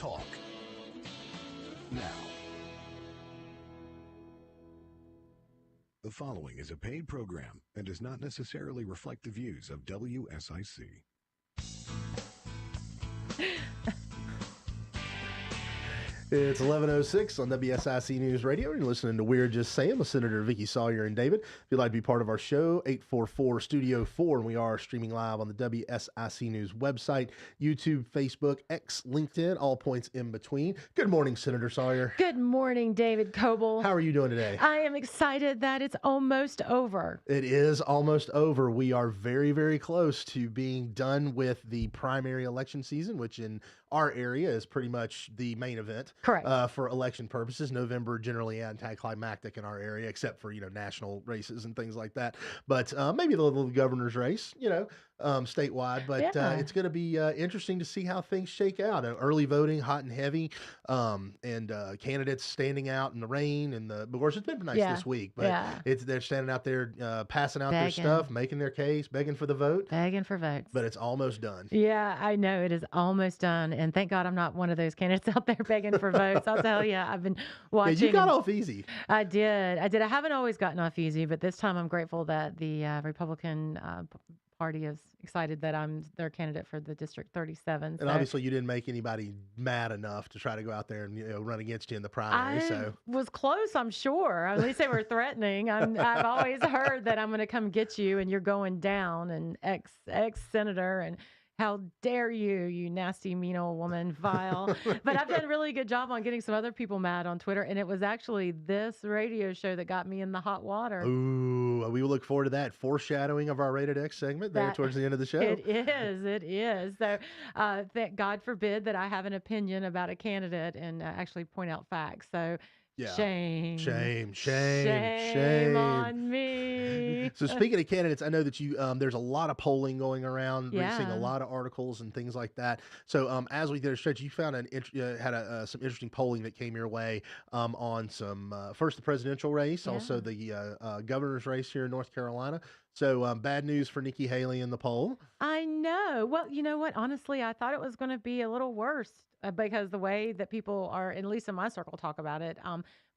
talk. Now, the following is a paid program and does not necessarily reflect the views of WSIC. It's 11:06 on WSIC News Radio. You're listening to We're Just Saying with Senator Vicky Sawyer and David. If you'd like to be part of our show, 844 Studio 4, and we are streaming live on the WSIC News website, YouTube, Facebook, X, LinkedIn, all points in between. Good morning, Senator Sawyer. Good morning, David Coble. How are you doing today? I am excited that it's almost over. It is almost over. We are very, very close to being done with the primary election season, which in our area is pretty much the main event. Correct. For election purposes. November generally anticlimactic in our area, except for, national races and things like that. But maybe the little governor's race, statewide. But it's going to be interesting to see how things shake out. Early voting, hot and heavy, and candidates standing out in the rain. And of course, it's been nice this week. But they're standing out there passing out their stuff, making their case, begging for the vote. Begging for votes. But it's almost done. Yeah, I know. It is almost done. And thank God I'm not one of those candidates out there begging for votes. I'll tell you, I've been watching. Yeah, you got off easy. I did. I haven't always gotten off easy, but this time I'm grateful that the Republican Party is excited that I'm their candidate for the District 37. And obviously you didn't make anybody mad enough to try to go out there and run against you in the primary. I was close, I'm sure. At least they were threatening. I've always heard that I'm going to come get you and you're going down, and ex-senator, and how dare you, you nasty, mean old woman, vile. But I've done a really good job on getting some other people mad on Twitter, and it was actually this radio show that got me in the hot water. Ooh, we will look forward to that foreshadowing of our Rated X segment there towards the end of the show. It is. So God forbid that I have an opinion about a candidate and actually point out facts. So shame on me. So speaking of candidates, I know that you there's a lot of polling going around. Yeah. We're seeing a lot of articles and things like that. So as we did a stretch, you found some interesting polling that came your way on some first the presidential race, also the governor's race here in North Carolina. So bad news for Nikki Haley in the poll. I know. Well, you know what? Honestly, I thought it was going to be a little worse because the way that people are, at least in my circle, talk about it.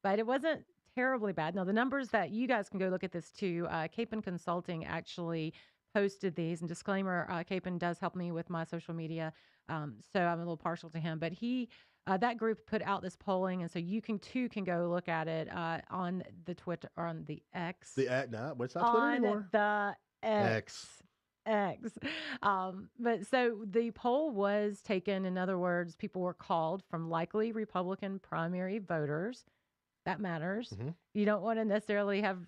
But it wasn't terribly bad. Now, the numbers that you guys can go look at this too. Capon Consulting actually posted these. And disclaimer, Capon does help me with my social media, so I'm a little partial to him. But that group put out this polling, and so you can go look at it on the Twitter or on the X. What's not Twitter anymore? The X. But so the poll was taken. In other words, people were called from likely Republican primary voters. That matters. Mm-hmm. You don't want to necessarily have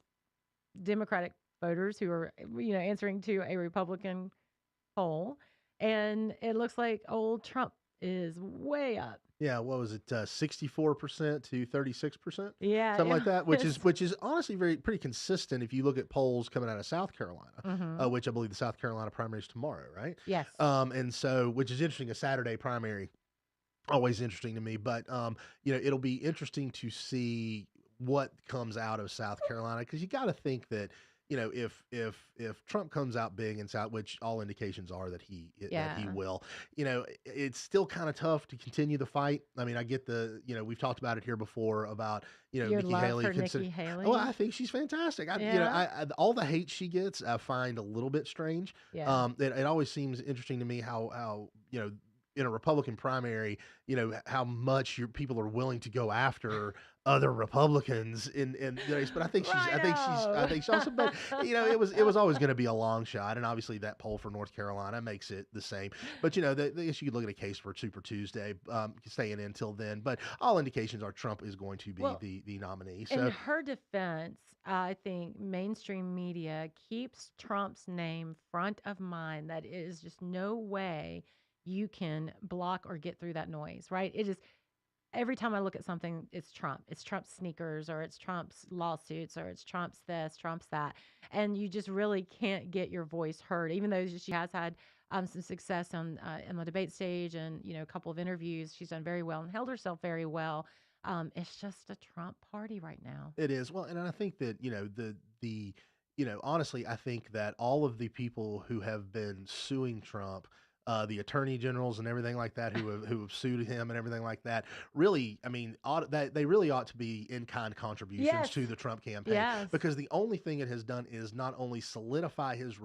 Democratic voters who are, answering to a Republican poll. And it looks like old Trump is way up. Yeah, what was it? 64% to 36%? Yeah, something like that. Which is honestly pretty consistent if you look at polls coming out of South Carolina, which I believe the South Carolina primary is tomorrow, right? Yes. And so, which is interesting, a Saturday primary, always interesting to me. But it'll be interesting to see what comes out of South Carolina, because you got to think that, if Trump comes out big in South, which all indications are that he will, it's still kind of tough to continue the fight. I mean, I get we've talked about it here before about, Your Nikki love Haley. for Nikki Haley. Oh, I think she's fantastic. I all the hate she gets, I find a little bit strange. Yeah. It always seems interesting to me how in a Republican primary, how much your people are willing to go after other Republicans in the race. But I think she's awesome. But it was always going to be a long shot, and obviously that poll for North Carolina makes it the same. But I guess you could look at a case for Super Tuesday, staying in until then. But all indications are Trump is going to be the nominee. So in her defense, I think mainstream media keeps Trump's name front of mind. That is just no way you can block or get through that noise, right? It is every time I look at something, it's Trump. It's Trump's sneakers, or it's Trump's lawsuits, or it's Trump's this, Trump's that. And you just really can't get your voice heard, even though she has had some success on the debate stage and, a couple of interviews. She's done very well and held herself very well. It's just a Trump party right now. It is. Well, and I think that, honestly, I think that all of the people who have been suing Trump the attorney generals and everything like that who have sued him and everything like that. Really, I mean, they really ought to be in-kind contributions Yes. to the Trump campaign, Yes. because the only thing it has done is not only solidify his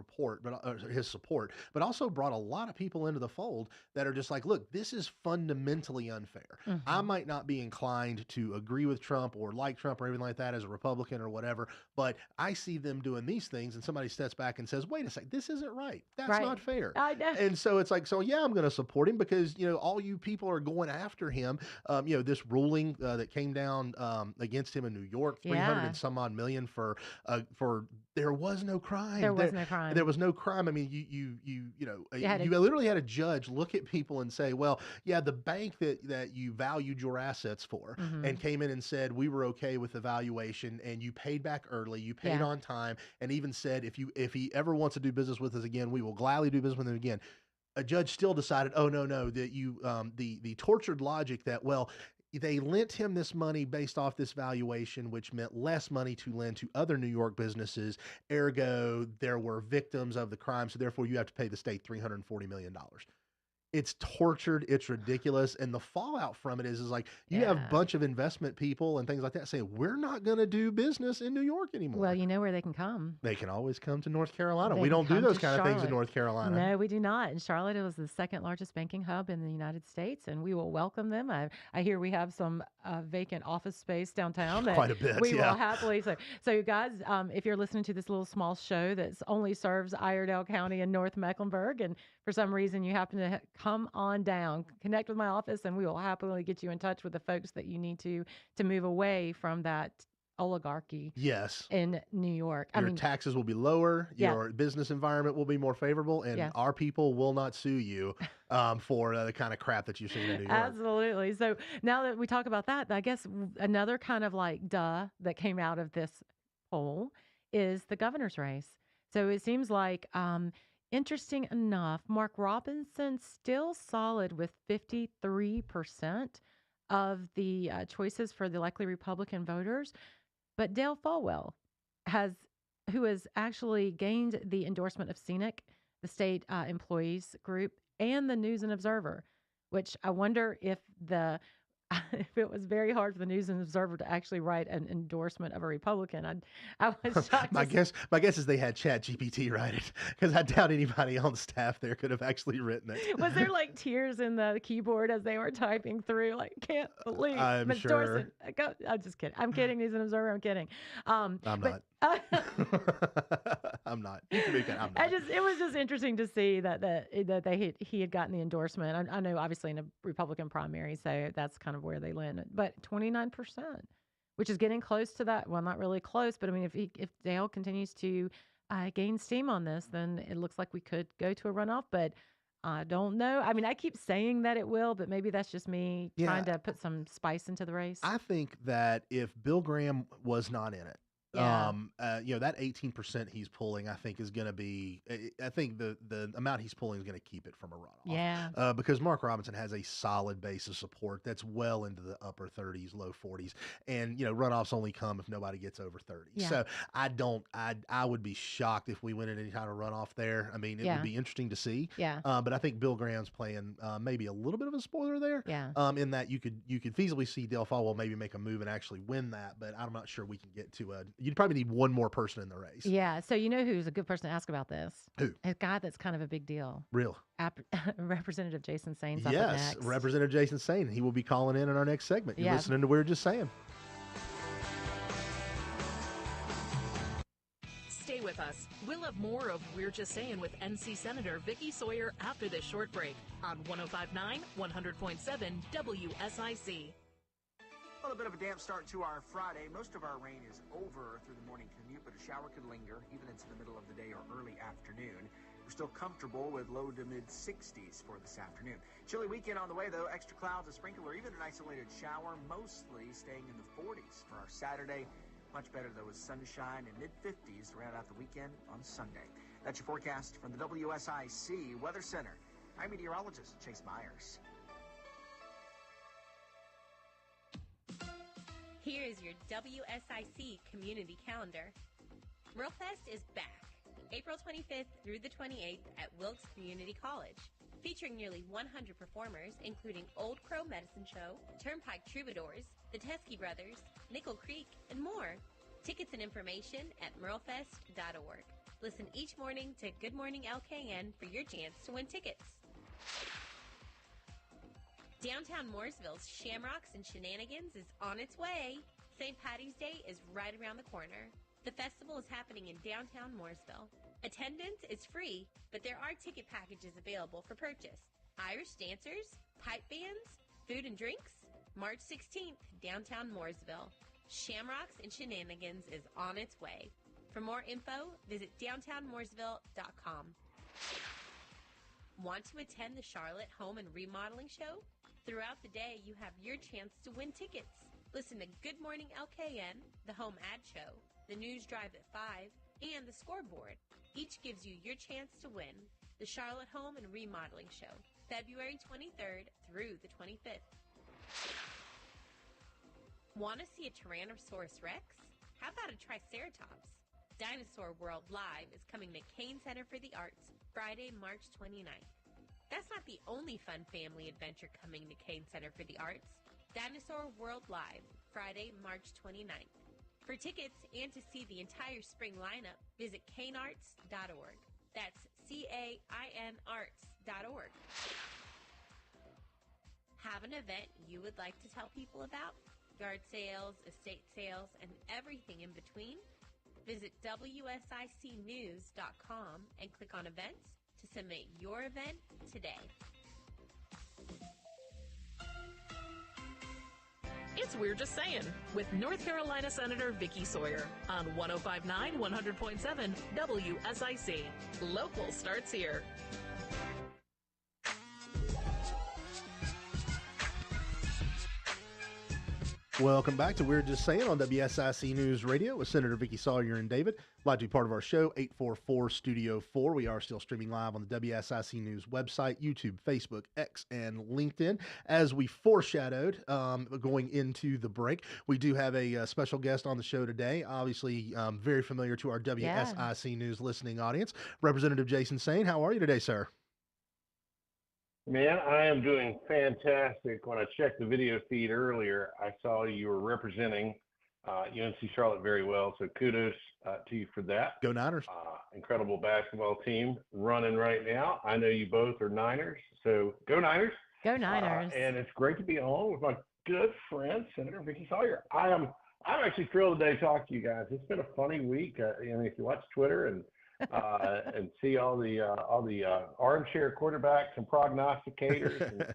his support, but also brought a lot of people into the fold that are just like, look, this is fundamentally unfair. I might not be inclined to agree with Trump or like Trump or anything like that as a Republican or whatever, but I see them doing these things, and somebody steps back and says, wait a second, this isn't right. That's Right. not fair. I know. And so it's like, so yeah, I'm going to support him because, all you people are going after him. This ruling that came down against him in New York, 300 and some odd million for there was no crime. There was no crime. There was no crime. I mean, you You literally had a judge look at people and say, well, yeah, the bank that you valued your assets for and came in and said, we were okay with the valuation, and you paid back early, you paid on time, and even said, if he ever wants to do business with us again, we will gladly do business with him again. A judge still decided, oh, no, that the tortured logic that, well, they lent him this money based off this valuation, which meant less money to lend to other New York businesses. Ergo, there were victims of the crime, so therefore you have to pay the state $340 million. It's tortured. It's ridiculous. And the fallout from it is like you have a bunch of investment people and things like that saying, we're not going to do business in New York anymore. Well, you know where they can come. They can always come to North Carolina. They We can don't do come those to kind of things in Charlotte. North Carolina. No, we do not. And Charlotte is the second largest banking hub in the United States, and we will welcome them. I hear we have some vacant office space downtown. That Quite a bit, we yeah. will happily. So you guys, if you're listening to this little small show that only serves Iredell County and North Mecklenburg, and for some reason you happen to come on down, connect with my office, and we will happily get you in touch with the folks that you need to move away from that oligarchy. Yes. In New York. Your taxes will be lower. Yeah. Your business environment will be more favorable, and our people will not sue you for the kind of crap that you've seen in New York. Absolutely. So now that we talk about that, I guess another kind of like that came out of this poll is the governor's race. So it seems like, interesting enough, Mark Robinson's still solid with 53% of the choices for the likely Republican voters. But Dale Folwell who has actually gained the endorsement of Saine, the state employees group, and the News and Observer, which I wonder if if it was very hard for the News and Observer to actually write an endorsement of a Republican. I was shocked. My guess is they had ChatGPT write it, because I doubt anybody on staff there could have actually written it. Was there like tears in the keyboard as they were typing through? Like, can't believe I'm sure. I'm just kidding. I'm kidding, News and Observer. I'm kidding. I'm not. I'm not. You can make it. I'm not. It was just interesting to see that he had gotten the endorsement. I know, obviously, in a Republican primary, so that's kind of where they landed. But 29%, which is getting close to that. Well, not really close, but I mean, if Dale continues to gain steam on this, then it looks like we could go to a runoff. But I don't know. I mean, I keep saying that it will, but maybe that's just me trying to put some spice into the race. I think that if Bill Graham was not in it, that 18% he's pulling, I think is going to be, I think the amount he's pulling is going to keep it from a runoff. Yeah. Because Mark Robinson has a solid base of support that's well into the upper 30s, low 40s. And, runoffs only come if nobody gets over 30. Yeah. So I would be shocked if we went in any kind of runoff there. I mean, it would be interesting to see. Yeah. But I think Bill Graham's playing maybe a little bit of a spoiler there. Yeah. In that you could feasibly see Dale Folwell maybe make a move and actually win that, but I'm not sure we can get to you'd probably need one more person in the race. Yeah. So you know who's a good person to ask about this? Who? A guy that's kind of a big deal. Real. Representative Jason Saine. Yes, Representative Jason Saine. He will be calling in our next segment. You're listening to We're Just Saying. Stay with us. We'll have more of We're Just Saying with NC Senator Vicki Sawyer after this short break on 105.9, 100.7 WSIC. Well, a bit of a damp start to our Friday. Most of our rain is over through the morning commute, but a shower could linger even into the middle of the day or early afternoon. We're still comfortable with low to mid 60s for this afternoon. Chilly weekend on the way, though. Extra clouds, a sprinkle, or even an isolated shower, mostly staying in the 40s for our Saturday. Much better, though, with sunshine and mid 50s to round out the weekend on Sunday. That's your forecast from the WSIC Weather Center. I'm meteorologist Chase Myers. Here is your WSIC community calendar. Merlefest is back, April 25th through the 28th at Wilkes Community College. Featuring nearly 100 performers, including Old Crow Medicine Show, Turnpike Troubadours, the Teskey Brothers, Nickel Creek, and more. Tickets and information at merlefest.org. Listen each morning to Good Morning LKN for your chance to win tickets. Downtown Mooresville's Shamrocks and Shenanigans is on its way. St. Patty's Day is right around the corner. The festival is happening in downtown Mooresville. Attendance is free, but there are ticket packages available for purchase. Irish dancers, pipe bands, food and drinks. March 16th, downtown Mooresville. Shamrocks and Shenanigans is on its way. For more info, visit downtownmooresville.com. Want to attend the Charlotte Home and Remodeling Show? Throughout the day, you have your chance to win tickets. Listen to Good Morning LKN, the Home Ad Show, the News Drive at 5, and the Scoreboard. Each gives you your chance to win. The Charlotte Home and Remodeling Show, February 23rd through the 25th. Want to see a Tyrannosaurus Rex? How about a Triceratops? Dinosaur World Live is coming to Kane Center for the Arts Friday, March 29th. That's not the only fun family adventure coming to Kane Center for the Arts. Dinosaur World Live, Friday, March 29th. For tickets and to see the entire spring lineup, visit canearts.org. That's CAINarts.org. Have an event you would like to tell people about? Yard sales, estate sales, and everything in between? Visit WSICnews.com and click on events to submit your event today. It's We're Just Saying with North Carolina Senator Vicki Sawyer on 105.9 100.7 WSIC. Local starts here. Welcome back to We're Just Saying on WSIC News Radio with Senator Vicki Sawyer and David. Glad to be part of our show, 844 Studio 4. We are still streaming live on the WSIC News website, YouTube, Facebook, X, and LinkedIn. As we foreshadowed going into the break, we do have a special guest on the show today, obviously very familiar to our WSIC News listening audience, Representative Jason Saine. How are you today, sir? Man, I am doing fantastic. When I checked the video feed earlier, I saw you were representing UNC Charlotte very well. So kudos to you for that. Go Niners. Incredible basketball team running right now. I know you both are Niners, so go Niners. Go Niners. And it's great to be on with my good friend, Senator Vicki Sawyer. I'm actually thrilled today to talk to you guys. It's been a funny week. If you watch Twitter and see all the armchair quarterbacks and prognosticators and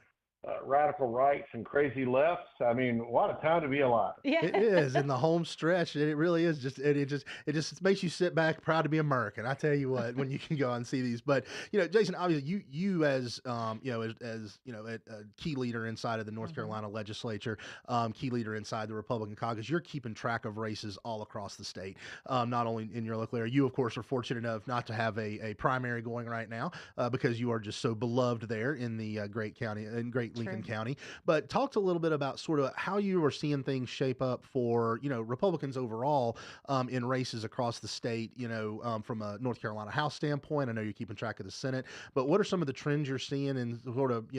radical rights and crazy lefts. I mean, what a time to be alive. Yeah. It is in the home stretch. It really is. It just makes you sit back, proud to be American. I tell you what, when you can go out and see these. But Jason, obviously, you as a key leader inside of the North Carolina legislature, key leader inside the Republican caucus, you're keeping track of races all across the state, not only in your local area. You, of course, are fortunate enough not to have a primary going right now because you are just so beloved there in the great county, in great Lincoln County. But talk a little bit about sort of how you are seeing things shape up for, Republicans overall in races across the state, from a North Carolina House standpoint. I know you're keeping track of the Senate, but what are some of the trends you're seeing and sort of,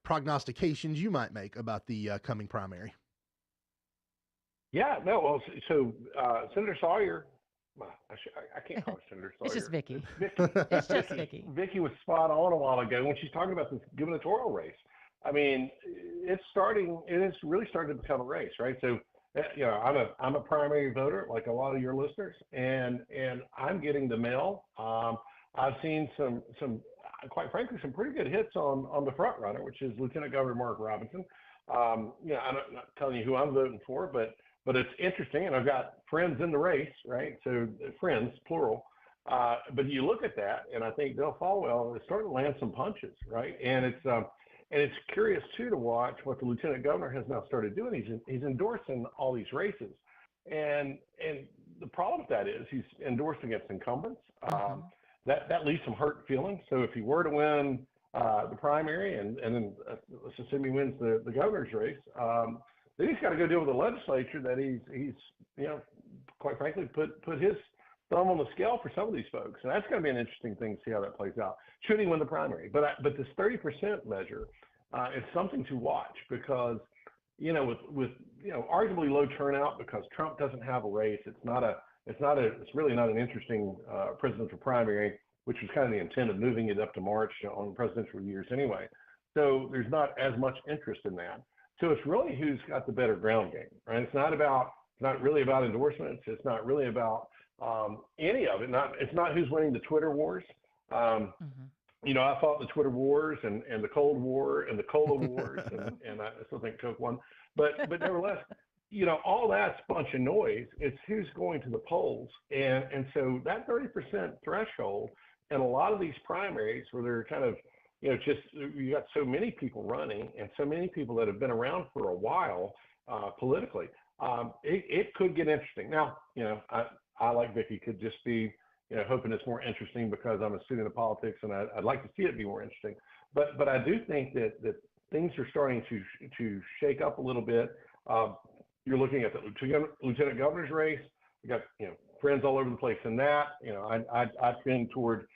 prognostications you might make about the coming primary? Yeah, no, well, so Senator Sawyer, I can't call her Senator Sawyer. It's just Vicki. It's just Vicki. Vicki was spot on a while ago when she's talking about this gubernatorial race. I mean, it has really started to become a race, right? So, I'm a primary voter, like a lot of your listeners, and I'm getting the mail. I've seen some, quite frankly, some pretty good hits on the front runner, which is Lieutenant Governor Mark Robinson. I'm not telling you who I'm voting for, but it's interesting, and I've got friends in the race, right? So friends, plural. But you look at that, and I think Bill Falwell is starting to land some punches, right? And it's curious too to watch what the lieutenant governor has now started doing. He's endorsing all these races, and the problem with that is he's endorsed against incumbents. That leaves some hurt feelings. So if he were to win the primary, and then let's assume he wins the governor's race, then he's got to go deal with the legislature that he's quite frankly put his thumb on the scale for some of these folks, and that's going to be an interesting thing to see how that plays out. Should he win the primary? But this 30% measure is something to watch because with arguably low turnout because Trump doesn't have a race. It's really not an interesting presidential primary, which was kind of the intent of moving it up to March on presidential years anyway. So there's not as much interest in that. So it's really who's got the better ground game, right? It's not really about endorsements. It's not really about any of it. It's not who's winning the Twitter wars. I fought the Twitter wars and the Cold War and the Cola wars, and I still think Coke won. But nevertheless, all that's a bunch of noise. It's who's going to the polls. And so that 30% threshold and a lot of these primaries where they're kind of, you got so many people running and so many people that have been around for a while politically, it could get interesting. Now, I like Vicki, could just be, hoping it's more interesting because I'm a student of politics and I'd like to see it be more interesting. But I do think that things are starting to shake up a little bit. You're looking at the lieutenant governor's race. We got, friends all over the place in that. I trend toward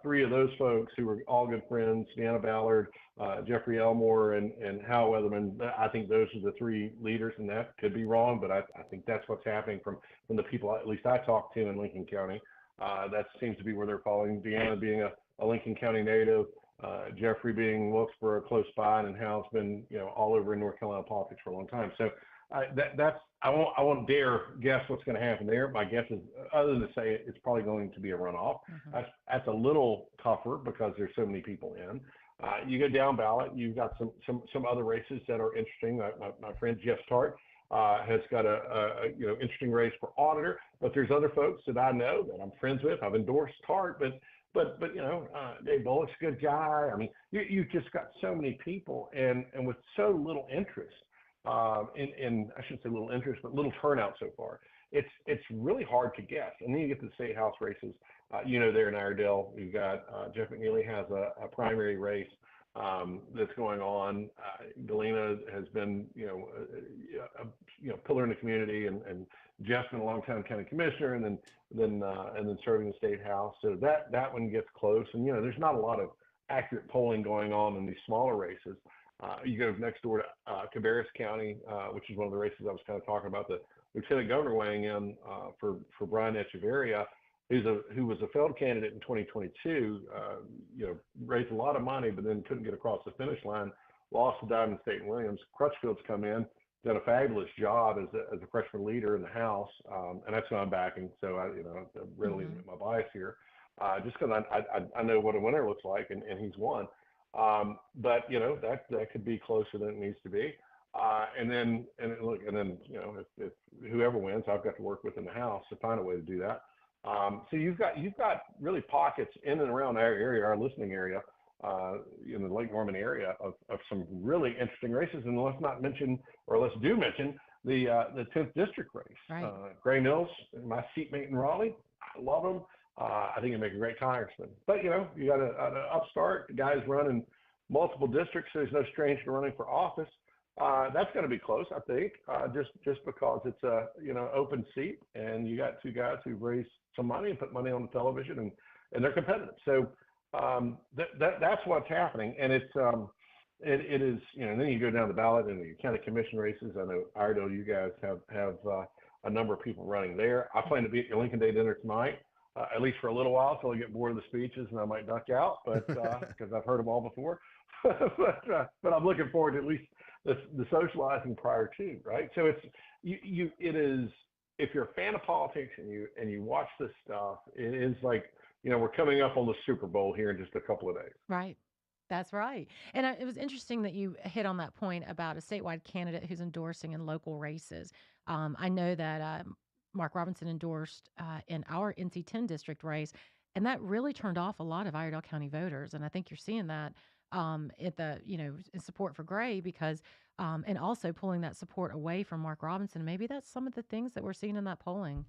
three of those folks who were all good friends, Deanna Ballard, Jeffrey Elmore, and Hal Weatherman. I think those are the three leaders, and that could be wrong, but I think that's what's happening from the people, at least I talked to in Lincoln County. That seems to be where they're falling. Deanna being a Lincoln County native, Jeffrey being Wilkesboro close by, and Hal's been, all over in North Carolina politics for a long time. So I won't dare guess what's going to happen there. My guess is, other than to say it's probably going to be a runoff. That's a little tougher because there's so many people in. You go down ballot, you've got some other races that are interesting. My friend Jeff Tart has got a interesting race for auditor, but there's other folks that I know that I'm friends with. I've endorsed Tart, but Dave Bullock's a good guy. I mean, you just got so many people and with so little interest. In I shouldn't say little interest, but little turnout so far. It's really hard to guess. And then you get to the state house races. There in Iredell, you've got Jeff McNeely has a primary race that's going on. Galena has been, a pillar in the community, and Jeff's been a long-time county commissioner, and then serving the state house. So that one gets close. And there's not a lot of accurate polling going on in these smaller races. You go next door to Cabarrus County, which is one of the races I was kind of talking about. The lieutenant governor weighing in for Brian Echeverria, who was a failed candidate in 2022. Raised a lot of money, but then couldn't get across the finish line. Lost to Diamond State and Williams. Crutchfield's come in, done a fabulous job as a freshman leader in the House, and that's who I'm backing. So I really admit my bias here, just because I know what a winner looks like, and he's won. But that could be closer than it needs to be. And then if whoever wins, I've got to work with in the House to find a way to do that. So you've got really pockets in and around our area, our listening area, in the Lake Norman area of some really interesting races. And let's mention the 10th district race. Right. Gray Mills, my seatmate in Raleigh, I love him. I think he'd make a great congressman. But you got an upstart, the guy's running multiple districts, so he's no stranger to running for office. That's going to be close, I think, just because it's a open seat, and you got two guys who've raised some money and put money on the television, and they're competitive. So that's what's happening, and it is. And then you go down the ballot in the county commission races. I know Iredell, you guys have a number of people running there. I plan to be at your Lincoln Day dinner tonight. At least for a little while, until I get bored of the speeches and I might duck out, but because I've heard them all before. but I'm looking forward to at least the socializing prior to, right? So it is if you're a fan of politics and you watch this stuff, it is like we're coming up on the Super Bowl here in just a couple of days. Right. That's right. And it was interesting that you hit on that point about a statewide candidate who's endorsing in local races. I know that Mark Robinson endorsed in our NC10 district race, and that really turned off a lot of Iredell County voters. And I think you're seeing that at the, in support for Gray because, and also pulling that support away from Mark Robinson. Maybe that's some of the things that we're seeing in that polling.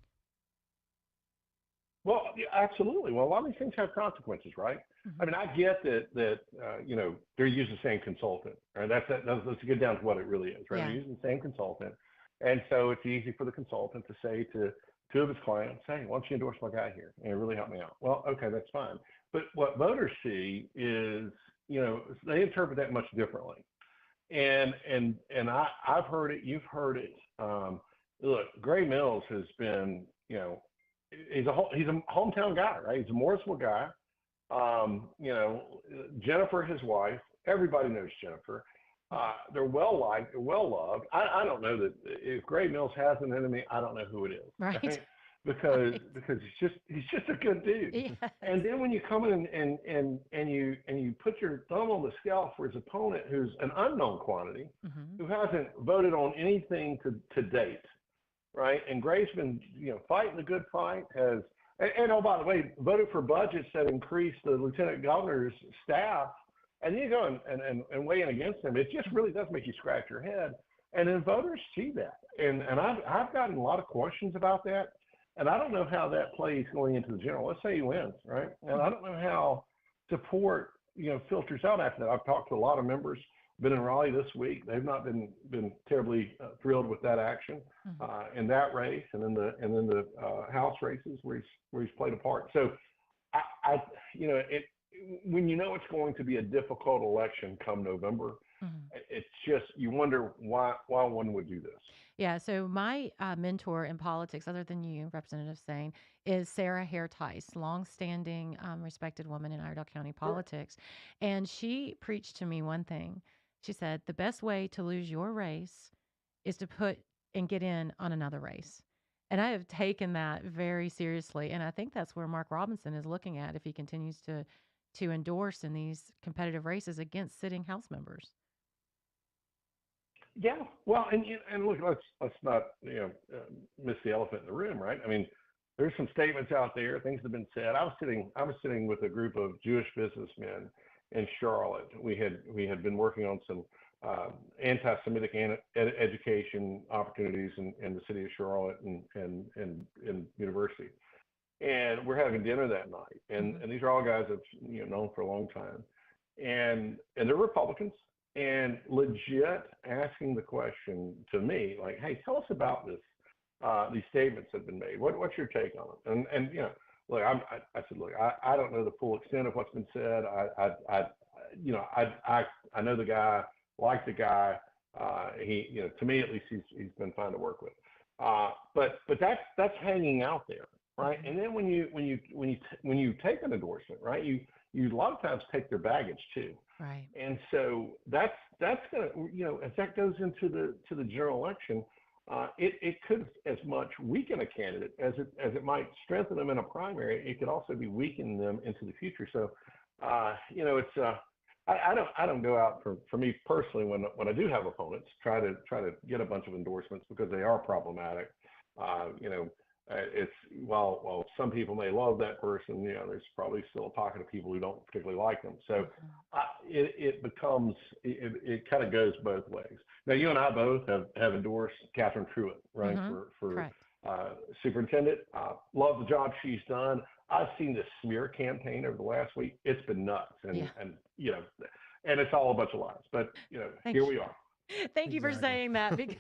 Well, yeah, absolutely. Well, a lot of these things have consequences, right? I mean, I get that they're using the same consultant, right? Let's get down to what it really is, right? Yeah. They're using the same consultant. And so it's easy for the consultant to say to two of his clients, hey, why don't you endorse my guy here? And it really helped me out. Well, okay, that's fine. But what voters see is, they interpret that much differently. I've heard it, you've heard it. Look, Gray Mills has been, he's a hometown guy, right? He's a Morrisville guy. Jennifer, his wife, everybody knows Jennifer. They're well liked, they're well loved. I don't know that if Gray Mills has an enemy, I don't know who it is. Right. Because he's just a good dude. Yes. And then when you come in and you put your thumb on the scale for his opponent, who's an unknown quantity, Mm-hmm. who hasn't voted on anything to date, right? And Gray's been fighting the good fight, and oh, by the way, voted for budgets that increased the lieutenant governor's staff, and you go and weigh in against him. It just really does make you scratch your head. And then voters see that, and I've gotten a lot of questions about that. And I don't know how that plays going into the general. Let's say he wins, right? And I don't know how support, filters out after that. I've talked to a lot of members, been in Raleigh this week. They've not been terribly thrilled with that action in that race and in the House races where he's played a part. So, when it's going to be a difficult election come November, it's just you wonder why one would do this. Yeah, so my mentor in politics, other than you, Representative Saine, is Sarah Hare Tice, longstanding, respected woman in Iredell County politics. And she preached to me one thing. She said, the best way to lose your race is to put and get in on another race. And I have taken that very seriously. And I think that's where Mark Robinson is looking at if he continues to endorse in these competitive races against sitting House members. Yeah, well, and look, let's not miss the elephant in the room, right? I mean, there's some statements out there, things have been said. I was sitting with a group of Jewish businessmen in Charlotte. We had been working on some anti-Semitic education opportunities in the city of Charlotte and university, and we're having dinner that night. And these are all guys I've known for a long time, and they're Republicans. And legit asking the question to me, like, hey, tell us about this, these statements that have been made. What's your take on it? And look, I said, look, I don't know the full extent of what's been said. I know the guy, like the guy. He, to me at least, he's been fine to work with. But that's hanging out there, right? And then when you take an endorsement, right, you a lot of times take their baggage too. Right. And so that's going to, as that goes into the general election, it could as much weaken a candidate as it might strengthen them in a primary. It could also be weakening them into the future. So, it's I don't go out for me personally when I do have opponents try to get a bunch of endorsements because they are problematic. It's while some people may love that person, there's probably still a pocket of people who don't particularly like them. So it kind of goes both ways. Now you and I both have endorsed Catherine Truitt running for superintendent. Love the job she's done. I've seen this smear campaign over the last week. It's been nuts, and it's all a bunch of lies. But here we are. Thank you for saying that, because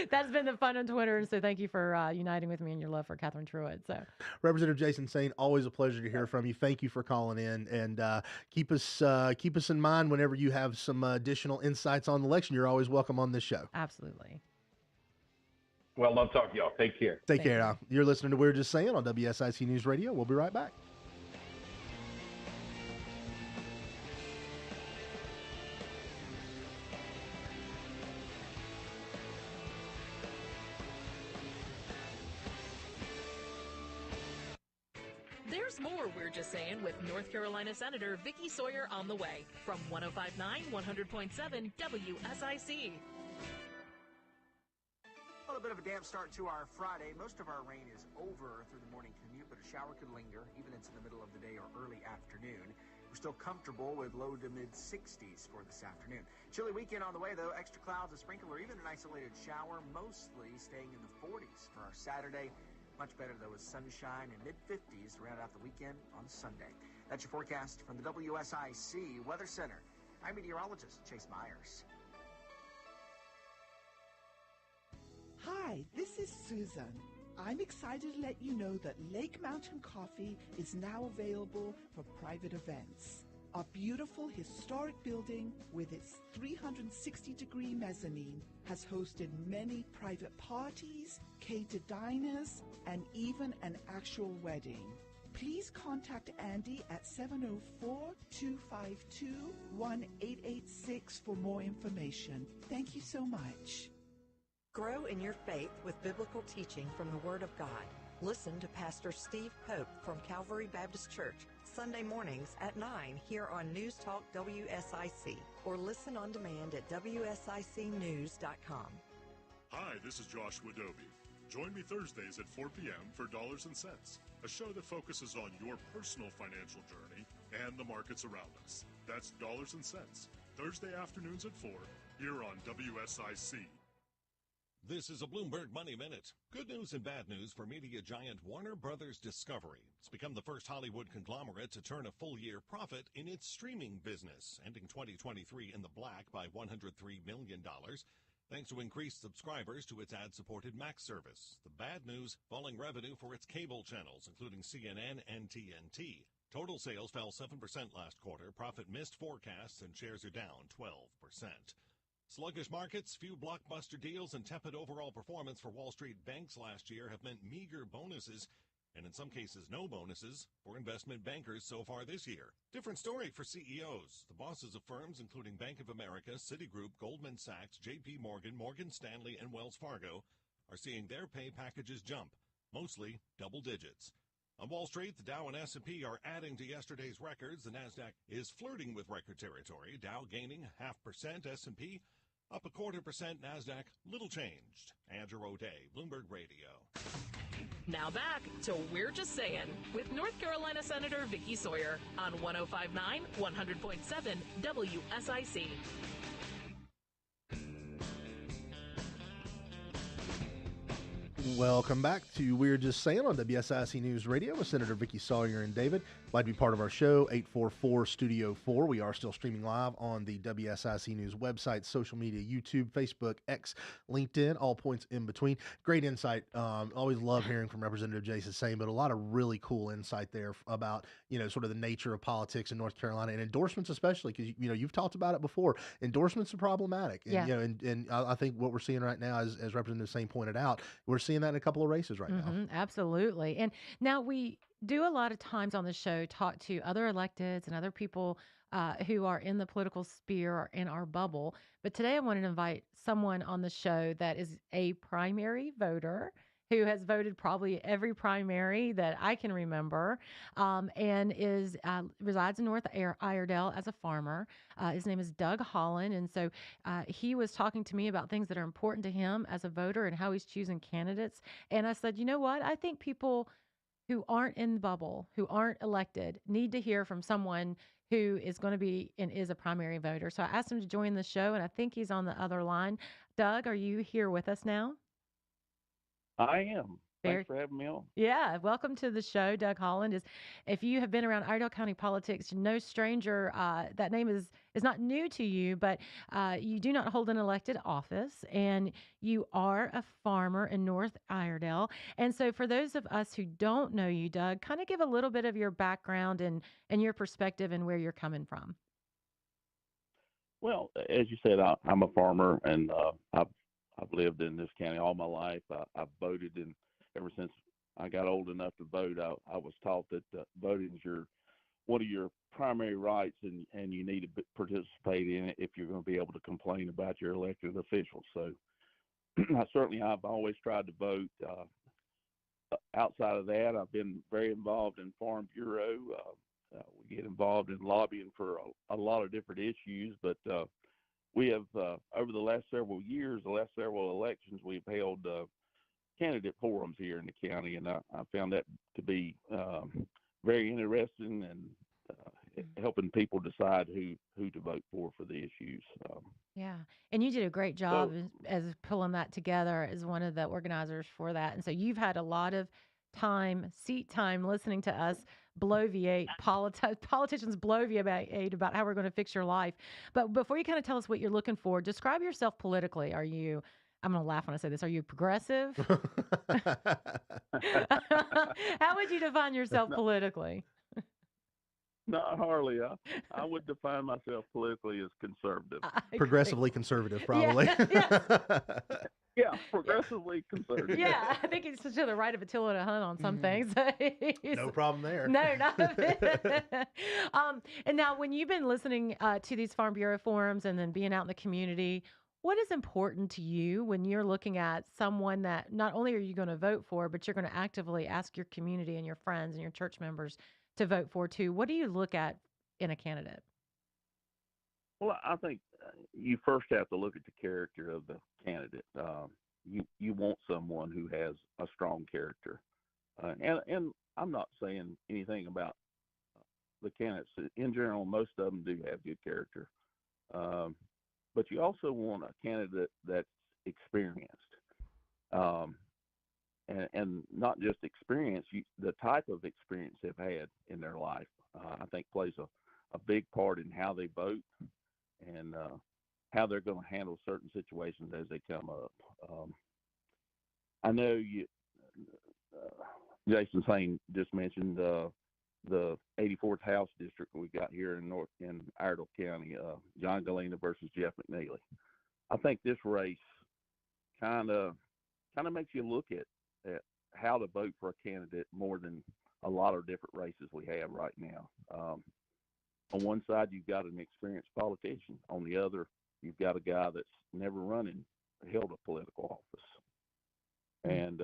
that's been the fun on Twitter. And so thank you for uniting with me in your love for Catherine Truitt. So, Representative Jason Saine, always a pleasure to hear from you. Thank you for calling in, and keep us in mind whenever you have some additional insights on the election. You're always welcome on this show. Absolutely. Well, love talking to y'all. Take care. Take care now. You're listening to We're Just Saying on WSIC News Radio. We'll be right back. There's more We're Just Saying with North Carolina Senator Vicki Sawyer on the way from 105.9, 100.7 WSIC. Well, a bit of a damp start to our Friday. Most of our rain is over through the morning commute, but a shower could linger even into the middle of the day or early afternoon. We're still comfortable with low to mid 60s for this afternoon. Chilly weekend on the way, though. Extra clouds, a sprinkle, or even an isolated shower, mostly staying in the 40s for our Saturday. Much better, though, with sunshine and mid-50s to round out the weekend on Sunday. That's your forecast from the WSIC Weather Center. I'm meteorologist Chase Myers. Hi, this is Susan. I'm excited to let you know that Lake Mountain Coffee is now available for private events. Our beautiful historic building with its 360-degree mezzanine has hosted many private parties, catered diners, and even an actual wedding. Please contact Andy at 704-252-1886 for more information. Thank you so much. Grow in your faith with biblical teaching from the Word of God. Listen to Pastor Steve Pope from Calvary Baptist Church Sunday mornings at 9 here on News Talk WSIC, or listen on demand at WSICnews.com. Hi, this is Joshua Dobie. Join me Thursdays at 4 p.m. for Dollars and Cents, a show that focuses on your personal financial journey and the markets around us. That's Dollars and Cents, Thursday afternoons at 4 here on WSIC. This is a Bloomberg Money Minute. Good news and bad news for media giant Warner Brothers Discovery. It's become the first Hollywood conglomerate to turn a full-year profit in its streaming business, ending 2023 in the black by $103 million, thanks to increased subscribers to its ad-supported Max service. The bad news, falling revenue for its cable channels, including CNN and TNT. Total sales fell 7% last quarter, profit missed forecasts, and shares are down 12%. Sluggish markets, few blockbuster deals, and tepid overall performance for Wall Street banks last year have meant meager bonuses, and in some cases no bonuses, for investment bankers so far this year. Different story for CEOs. The bosses of firms including Bank of America, Citigroup, Goldman Sachs, J.P. Morgan, Morgan Stanley, and Wells Fargo are seeing their pay packages jump, mostly double digits. On Wall Street, the Dow and S&P are adding to yesterday's records. The Nasdaq is flirting with record territory. Dow gaining 0.5%, S&P up 0.25%, Nasdaq little changed. Andrew O'Day, Bloomberg Radio. Now back to We're Just Saying with North Carolina Senator Vicky Sawyer on 105.9, 100.7 WSIC. Welcome back to We're Just Saying on WSIC News Radio with Senator Vicky Sawyer and David. Glad to be part of our show, 844 Studio 4. We are still streaming live on the WSIC News website, social media, YouTube, Facebook, X, LinkedIn, all points in between. Great insight. Always love hearing from Representative Jason Saine, but a lot of really cool insight there about, sort of the nature of politics in North Carolina and endorsements, especially because, you've talked about it before. Endorsements are problematic. And, Yeah. And I think what we're seeing right now, as Representative Saine pointed out, we're seeing that in a couple of races right now. Absolutely. And now we do a lot of times on the show talk to other electeds and other people who are in the political sphere or in our bubble. But today I wanted to invite someone on the show that is a primary voter who has voted probably every primary that I can remember, and resides in North Iredell as a farmer. His name is Doug Holland, and so he was talking to me about things that are important to him as a voter and how he's choosing candidates. And I said, you know what? I think people who aren't in the bubble, who aren't elected, need to hear from someone who is going to be and is a primary voter. So I asked him to join the show, and I think he's on the other line. Doug, are you here with us now? I am. Thanks for having me on. Yeah, welcome to the show. Doug Holland is, if you have been around Iredell County politics, no stranger. That name is not new to you, but you do not hold an elected office, and you are a farmer in North Iredell. And so, for those of us who don't know you, Doug, kind of give a little bit of your background and your perspective and where you're coming from. Well, as you said, I'm a farmer, and I've lived in this county all my life. I've voted ever since I got old enough to vote. I was taught that voting is one of your primary rights, and you need to participate in it if you're going to be able to complain about your elected officials. So I've always tried to vote. Outside of that, I've been very involved in Farm Bureau. We get involved in lobbying for a lot of different issues, but we have, over the last several years, the last several elections, we've held candidate forums here in the county, and I found that to be very interesting and helping people decide who to vote for the issues. Yeah, and you did a great job as pulling that together as one of the organizers for that. And so you've had a lot of seat time listening to us bloviate, politicians bloviate about how we're going to fix your life. But before you kind of tell us what you're looking for, describe yourself politically. Are you I'm going to laugh when I say this. Are you progressive? How would you define yourself No, politically? not hardly. I would define myself politically as conservative. I agree. Progressively conservative, Yeah, probably. yes. Yeah, Yeah. progressively conservative. Yeah, I think it's to the right of Attila to Hunt on some things. No problem there. No, not a bit. And now, when you've been listening to these Farm Bureau forums and then being out in the community, what is important to you when you're looking at someone that not only are you going to vote for, but you're going to actively ask your community and your friends and your church members to vote for too? What do you look at in a candidate? Well, I think you first have to look at the character of the candidate. You want someone who has a strong character, and I'm not saying anything about the candidates in general. Most of them do have good character, but you also want a candidate that's experienced, um, and not just experience. The type of experience they've had in their life, I think, plays a big part in how they vote and how they're going to handle certain situations as they come up. I know Jason Saine just mentioned the 84th House district we got here in Iredell County, John Galena versus Jeff McNeely. I think this race kind of makes you look at how to vote for a candidate more than a lot of different races we have right now. On one side, you've got an experienced politician. On the other, you've got a guy that's never held a political office. And,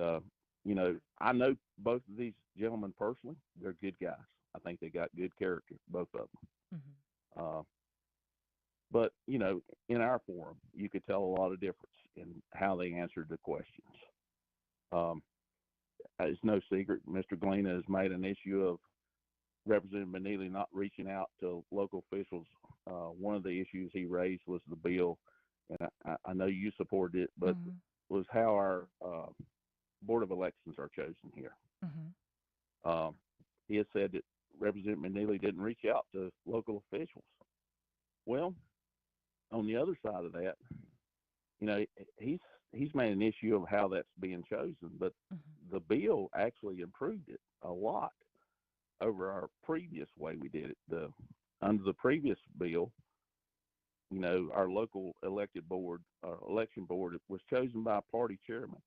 I know both of these gentlemen personally. They're good guys. I think they got good character, both of them. Mm-hmm. But, in our forum, you could tell a lot of difference in how they answered the questions. It's no secret, Mr. Galena has made an issue of Representative McNeely not reaching out to local officials. One of the issues he raised was the bill, and I know you supported it, but was how our Board of Elections are chosen here. Mm-hmm. He has said that Representative McNeely didn't reach out to local officials. Well, on the other side of that, he's made an issue of how that's being chosen, but the bill actually improved it a lot over our previous way we did it. Under the previous bill, our local elected board, our election board, was chosen by a party chairman.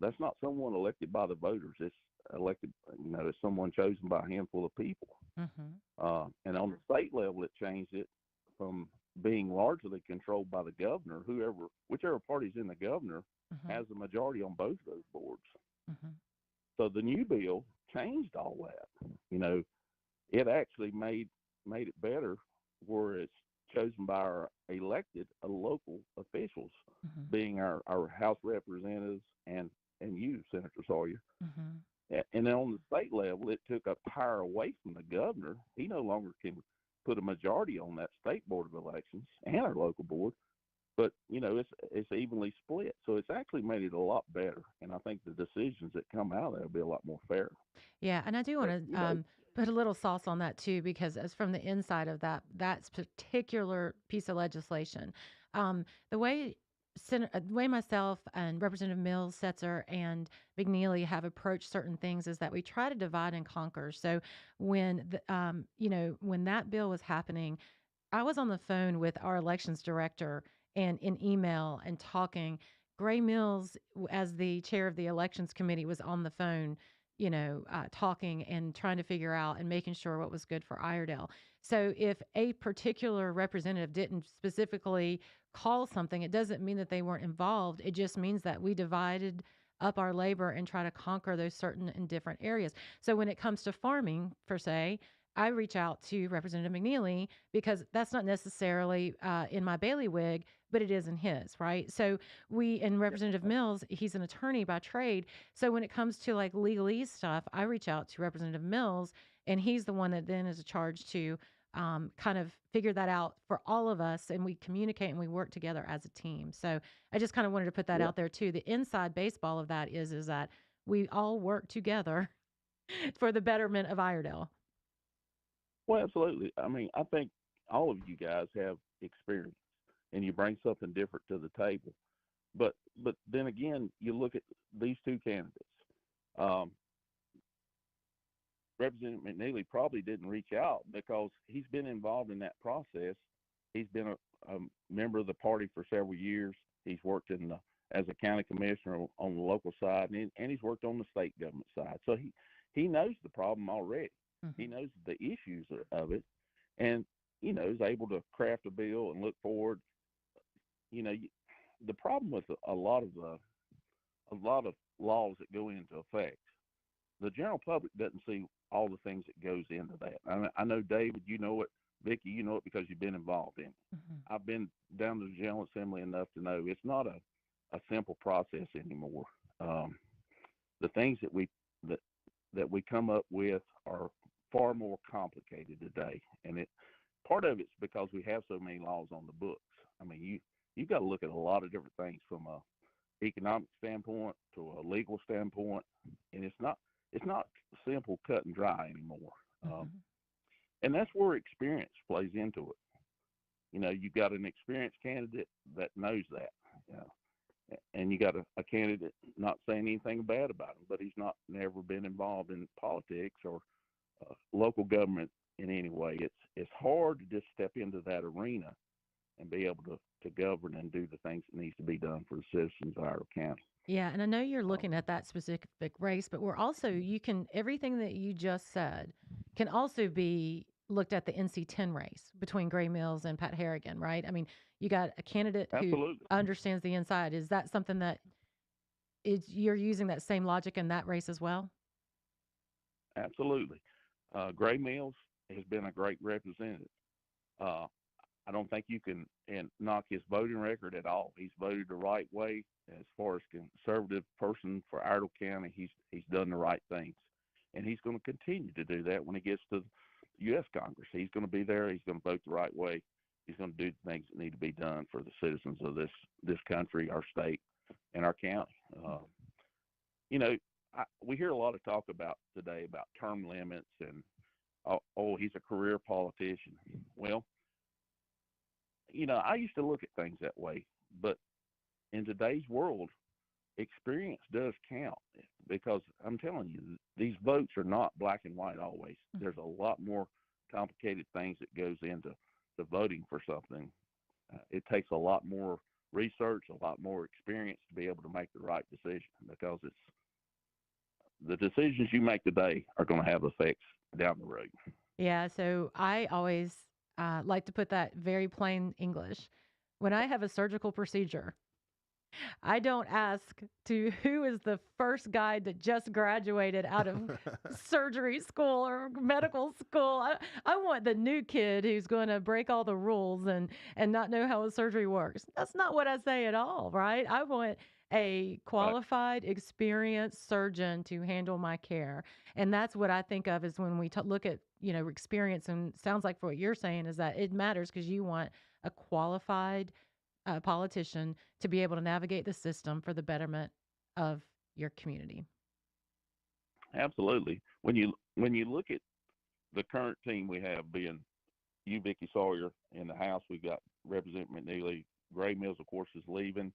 That's not someone elected by the voters. It's elected, it's someone chosen by a handful of people. And on the state level, it changed it from being largely controlled by the governor. Whichever party's in the governor has a majority on both of those boards. So the new bill changed all that. It actually made it better where it's chosen by our elected local officials, being our House representatives and you, Senator Sawyer. And then on the state level, it took a power away from the governor. He no longer can put a majority on that state board of elections and our local board, but it's evenly split. So it's actually made it a lot better, and I think the decisions that come out of there will be a lot more fair. Yeah, and I do want to put a little sauce on that too, because as from the inside of that particular piece of legislation, the way the way myself and Representative Mills, Setzer, and McNeely have approached certain things is that we try to divide and conquer. So when when that bill was happening, I was on the phone with our elections director and in email and talking. Gray Mills, as the chair of the elections committee, was on the phone, talking and trying to figure out and making sure what was good for Iredell. So if a particular representative didn't specifically call something, it doesn't mean that they weren't involved. It just means that we divided up our labor and try to conquer those certain and different areas. So when it comes to farming, per se, I reach out to Representative McNeely because that's not necessarily in my bailiwick, but it is in his, right? So and Representative Mills, he's an attorney by trade. So when it comes to like legalese stuff, I reach out to Representative Mills, and he's the one that then is charged to kind of figure that out for all of us, and we communicate and we work together as a team. So I just kind of wanted to put that out there too. The inside baseball of that is that we all work together for the betterment of Iredell. Well, absolutely. I mean, I think all of you guys have experience, and you bring something different to the table. but then again, you look at these two candidates. Um, Representative McNeely probably didn't reach out because he's been involved in that process. He's been a member of the party for several years. He's worked as a county commissioner on the local side, and he's worked on the state government side. So he knows the problem already. Mm-hmm. He knows the issues of it, and is able to craft a bill and look forward. The problem with a lot of laws that go into effect, the general public doesn't see all the things that goes into that. I know, David, you know it. Vicki, you know it because you've been involved in it. Mm-hmm. I've been down to the General Assembly enough to know it's not a simple process anymore. The things that we come up with are far more complicated today, and part of it's because we have so many laws on the books. I mean, you've got to look at a lot of different things from a economic standpoint to a legal standpoint, and it's not simple, cut and dry anymore. Mm-hmm. And that's where experience plays into it. You've got an experienced candidate that knows that, and you got a candidate not saying anything bad about him, but he's never been involved in politics or local government in any way. It's hard to just step into that arena and be able to govern and do the things that needs to be done for the citizens of Iredell County. Yeah, and I know you're looking at that specific race, but everything that you just said can also be looked at the NC10 race between Gray Mills and Pat Harrigan, right? I mean, you got a candidate Absolutely. who understands the inside. Is that something that you're using that same logic in that race as well? Absolutely. Gray Mills has been a great representative. I don't think you can knock his voting record at all. He's voted the right way. As far as conservative person for Iredell County, he's done the right things, and he's going to continue to do that when he gets to the U.S. Congress. He's going to be there. He's going to vote the right way. He's going to do the things that need to be done for the citizens of this country, our state, and our county. We hear a lot of talk today about term limits and he's a career politician. Well, I used to look at things that way, but in today's world, experience does count, because I'm telling you, these votes are not black and white always. There's a lot more complicated things that goes into the voting for something. It takes a lot more research, a lot more experience to be able to make the right decision, because the decisions you make today are going to have effects down the road. Yeah, so I always like to put that very plain English. When I have a surgical procedure, I don't ask who is the first guy that just graduated out of surgery school or medical school. I want the new kid who's going to break all the rules and not know how a surgery works. That's not what I say at all, right? I want a qualified, experienced surgeon to handle my care. And that's what I think of is when we look at, experience, and sounds like for what you're saying is that it matters because you want a qualified politician to be able to navigate the system for the betterment of your community. Absolutely. When you look at the current team we have, being you, Vicki Sawyer, in the House, we've got Representative McNeely. Gray Mills, of course, is leaving.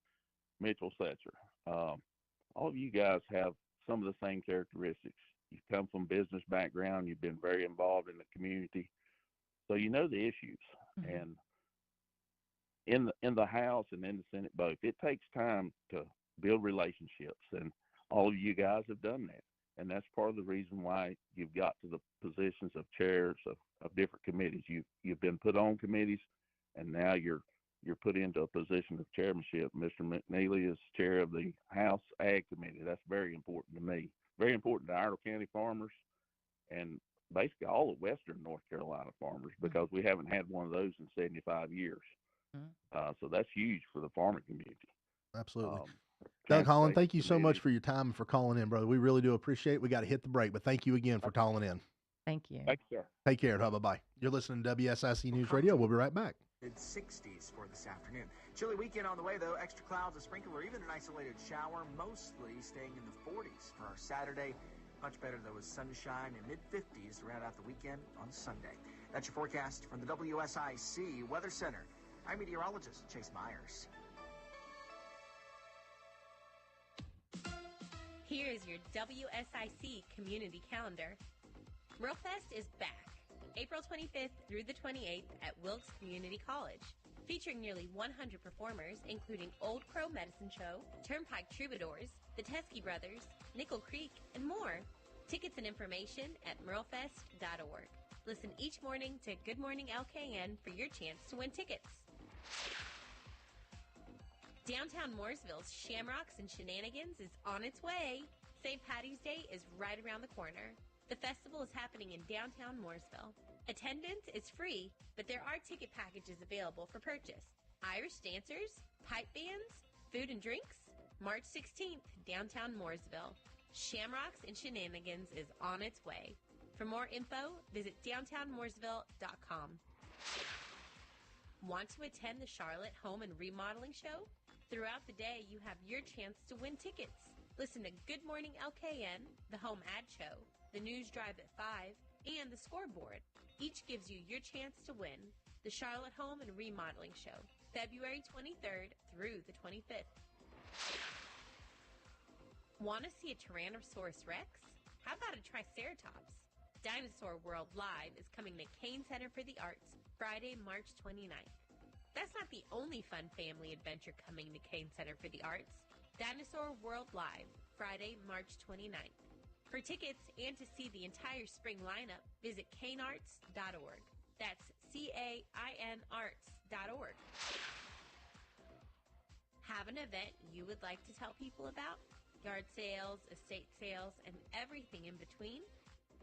Mitchell Setzer. All of you guys have some of the same characteristics. You've come from business background. You've been very involved in the community, so you know the issues. Mm-hmm. And in the House and in the Senate both, it takes time to build relationships, and all of you guys have done that. And that's part of the reason why you've got to the positions of chairs of different committees. You've been put on committees, and now you're put into a position of chairmanship. Mr. McNeely is chair of the House Ag Committee. That's very important to me. Very important to Iredell County farmers and basically all of Western North Carolina farmers, because we haven't had one of those in 75 years. So that's huge for the farming community. Absolutely. Doug Holland, thank you so much for your time and for calling in, brother. We really do appreciate it. We got to hit the break, but thank you again for calling in. Thank you. Thank you, sir. Take care. Bye-bye. You're listening to WSIC News Radio. We'll be right back. Mid-60s for this afternoon. Chilly weekend on the way, though. Extra clouds, a sprinkle, or even an isolated shower, mostly staying in the 40s for our Saturday. Much better, though, with sunshine and mid-50s to round out the weekend on Sunday. That's your forecast from the WSIC Weather Center. I'm meteorologist Chase Myers. Here is your WSIC community calendar. MuralFest is back, April 25th through the 28th at Wilkes Community College, featuring nearly 100 performers, including Old Crow Medicine Show, Turnpike Troubadours, the Teskey Brothers, Nickel Creek, and more. Tickets and information at muralfest.org. Listen each morning to Good Morning LKN for your chance to win tickets. Downtown Mooresville's Shamrocks and Shenanigans is on its way. St. Patty's Day is right around the corner. The festival is happening in downtown Mooresville. Attendance is free, but there are ticket packages available for purchase. Irish dancers, pipe bands, food and drinks. March 16th, downtown Mooresville. Shamrocks and Shenanigans is on its way. For more info, visit downtownmooresville.com. Want to attend the Charlotte Home and Remodeling Show? Throughout the day, you have your chance to win tickets. Listen to Good Morning LKN, the Home Ad Show, the News Drive at 5, and the Scoreboard. Each gives you your chance to win. The Charlotte Home and Remodeling Show, February 23rd through the 25th. Want to see a Tyrannosaurus Rex? How about a Triceratops? Dinosaur World Live is coming to Kane Center for the Arts Friday, March 29th. That's not the only fun family adventure coming to Kane Center for the Arts. Dinosaur World Live, Friday, March 29th. For tickets and to see the entire spring lineup, visit canearts.org. That's CAINarts.org. Have an event you would like to tell people about? Yard sales, estate sales, and everything in between?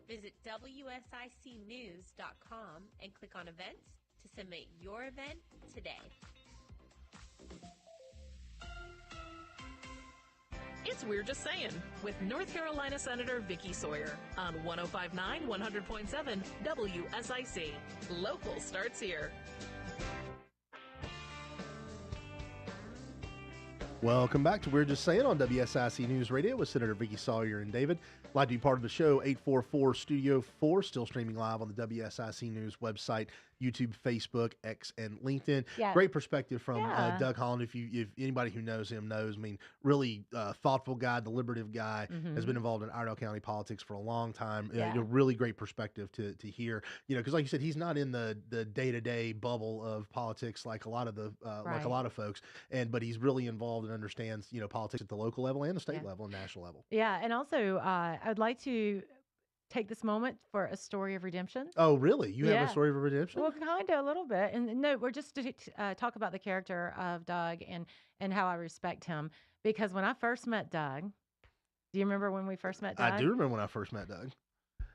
Visit WSICnews.com and click on events to submit your event today. It's We're Just Saying with North Carolina Senator Vicki Sawyer on 105.9 100.7 WSIC. Local starts here. Welcome back to We're Just Saying on WSIC News Radio with Senator Vicki Sawyer and David. Glad to be part of the show, 844 Studio 4, still streaming live on the WSIC News website, YouTube, Facebook, X, and LinkedIn. Yeah. Great perspective from Yeah. Doug Holland. If anybody who knows him knows, I mean, really thoughtful guy, deliberative guy, has been involved in Iredell County politics for a long time. Yeah. Really great perspective to hear. Because like you said, he's not in the day-to-day bubble of politics like a lot of the like a lot of folks, but he's really involved and understands politics at the local level and the state level and national level. Yeah, and also I'd like to take this moment for a story of redemption. Oh, really? You have a story of redemption? Well, kind of a little bit. And no, we're just to talk about the character of Doug and how I respect him. Because when I first met Doug, do you remember when we first met Doug? I do remember when I first met Doug.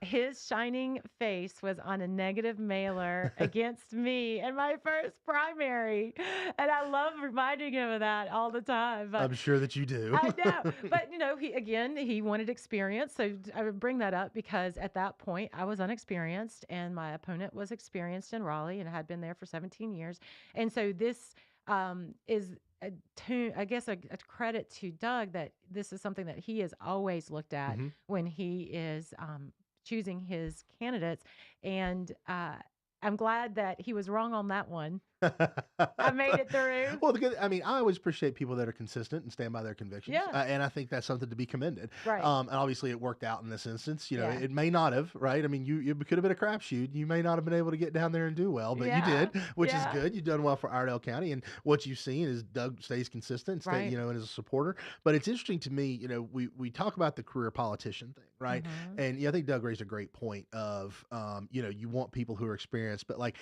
His shining face was on a negative mailer against me in my first primary. And I love reminding him of that all the time. But I'm sure that you do. I know. But, he wanted experience. So I would bring that up because at that point I was unexperienced and my opponent was experienced in Raleigh and had been there for 17 years. And so this is a credit to Doug that this is something that he has always looked at when he is choosing his candidates. And I'm glad that he was wrong on that one. I made it through. Well, I always appreciate people that are consistent and stand by their convictions. Yeah. And I think that's something to be commended. Right. And obviously it worked out in this instance. It may not have, right? I mean, you could have been a crapshoot. You may not have been able to get down there and do well, but you did, which is good. You've done well for Iredell County. And what you've seen is Doug stays consistent, and is a supporter. But it's interesting to me, we talk about the career politician thing, right? And I think Doug raised a great point of, you want people who are experienced, but like,